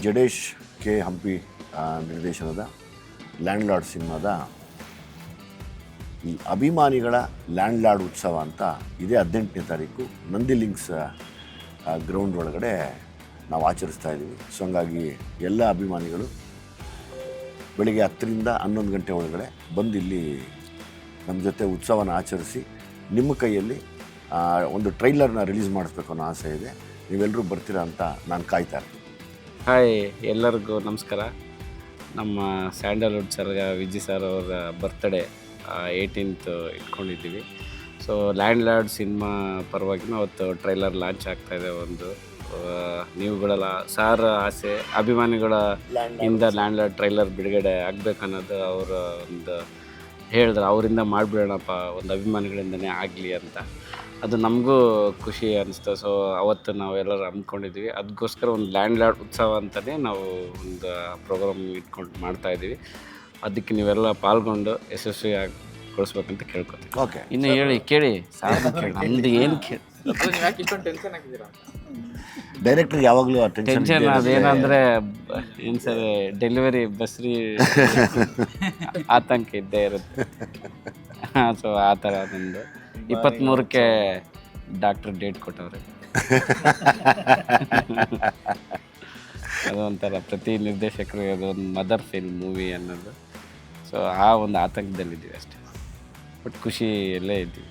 Jadesh K Hampi ನಿರ್ದೇಶನದ land lord ಸಿನಿಮಾದ ಈ ಅಭಿಮಾನಿಗಳ ಲ್ಯಾಂಡ್ ಲಾರ್ಡ್ ಉತ್ಸವ ಅಂತ ಇದೇ 18ನೇ ತಾರೀಕು ನಂದಿ ಲಿಂಕ್ಸ್ ಗ್ರೌಂಡ್ ಒಳಗಡೆ ನಾವು ಆಚರಿಸ್ತಾ ಇದ್ದೀವಿ. ಸೊ ಹಂಗಾಗಿ ಎಲ್ಲ ಅಭಿಮಾನಿಗಳು ಬೆಳಿಗ್ಗೆ 10ರಿಂದ 11 ಗಂಟೆ ಒಳಗಡೆ ಬಂದು ಇಲ್ಲಿ ನಮ್ಮ ಜೊತೆ ಉತ್ಸವನ ಆಚರಿಸಿ ನಿಮ್ಮ ಕೈಯಲ್ಲಿ ಒಂದು ಟ್ರೈಲರ್ನ ರಿಲೀಸ್ ಮಾಡಿಸ್ಬೇಕು ಅನ್ನೋ ಆಸೆ ಇದೆ. ನೀವೆಲ್ಲರೂ ಬರ್ತೀರಾ ಅಂತ ನಾನು ಕಾಯ್ತಾ ಇರ್ತೀನಿ. ಹಾಯ್, ಎಲ್ಲರಿಗೂ ನಮಸ್ಕಾರ. ನಮ್ಮ ಸ್ಯಾಂಡಲ್ವುಡ್ ಸರ್ ವಿಜಯ್ ಸರ್ ಅವರ ಬರ್ತ್ಡೇ 18th ಇಟ್ಕೊಂಡಿದ್ದೀವಿ. ಸೊ ಲ್ಯಾಂಡ್ ಲಾರ್ಡ್ ಸಿನಿಮಾ ಪರವಾಗಿ ಅವತ್ತು ಟ್ರೈಲರ್ ಲಾಂಚ್ ಆಗ್ತಾಯಿದೆ. ಒಂದು ನೀವುಗಳೆಲ್ಲ ಸಾರ್ ಆಸೆ ಅಭಿಮಾನಿಗಳ ಇಂದ ಲ್ಯಾಂಡ್ ಲಾರ್ಡ್ ಟ್ರೈಲರ್ ಬಿಡುಗಡೆ ಆಗಬೇಕನ್ನೋದು ಅವರ ಒಂದು ಹೇಳಿದ್ರು. ಅವರಿಂದ ಮಾಡಿಬಿಡೋಣಪ್ಪ, ಒಂದು ಅಭಿಮಾನಿಗಳಿಂದನೇ ಆಗಲಿ ಅಂತ. ಅದು ನಮಗೂ ಖುಷಿ ಅನ್ನಿಸ್ತು. ಸೊ ಅವತ್ತು ನಾವೆಲ್ಲರೂ ಅಂದ್ಕೊಂಡಿದ್ದೀವಿ. ಅದಕ್ಕೋಸ್ಕರ ಒಂದು ಲ್ಯಾಂಡ್ ಲಾರ್ಡ್ ಉತ್ಸವ ಅಂತಲೇ ನಾವು ಒಂದು ಪ್ರೋಗ್ರಾಮ್ ಇಟ್ಕೊಂಡು ಮಾಡ್ತಾಯಿದ್ದೀವಿ. ಅದಕ್ಕೆ ನೀವೆಲ್ಲ ಪಾಲ್ಗೊಂಡು ಯಶಸ್ವಿಯಾಗಿ ಕೊಡಿಸ್ಬೇಕಂತ ಕೇಳ್ಕೊತೀವಿ. ಓಕೆ, ಇನ್ನು ಹೇಳಿ ಕೇಳಿ ಸಾರ್ ಕೇಳಿ, ನಮ್ದು ಏನು ಕೇಳಿ. ಡೈರೆಕ್ಟ್ರಿಗೆ ಯಾವಾಗಲೂ ಟೆನ್ಷನ್ ಅದೇನಂದರೆ ಏನು ಸರ್, ಡೆಲಿವರಿ ಬಸ್ರಿ ಆತಂಕ ಇದ್ದೇ ಇರುತ್ತೆ. ಸೊ ಆ ಥರ ಅದೊಂದು 23ಕ್ಕೆ ಡಾಕ್ಟ್ರ್ ಡೇಟ್ ಕೊಟ್ಟವ್ರೆ. ಅದೊಂಥರ ಪ್ರತಿ ನಿರ್ದೇಶಕರಿಗೆ ಅದೊಂದು ಮದರ್ ಫಿಲ್ಮ್ ಮೂವಿ ಅನ್ನೋದು. ಸೊ ಆ ಒಂದು ಆತಂಕದಲ್ಲಿದ್ದೀವಿ ಅಷ್ಟೇ. ಬಟ್ ಖುಷಿಯಲ್ಲೇ ಇದ್ದೀವಿ.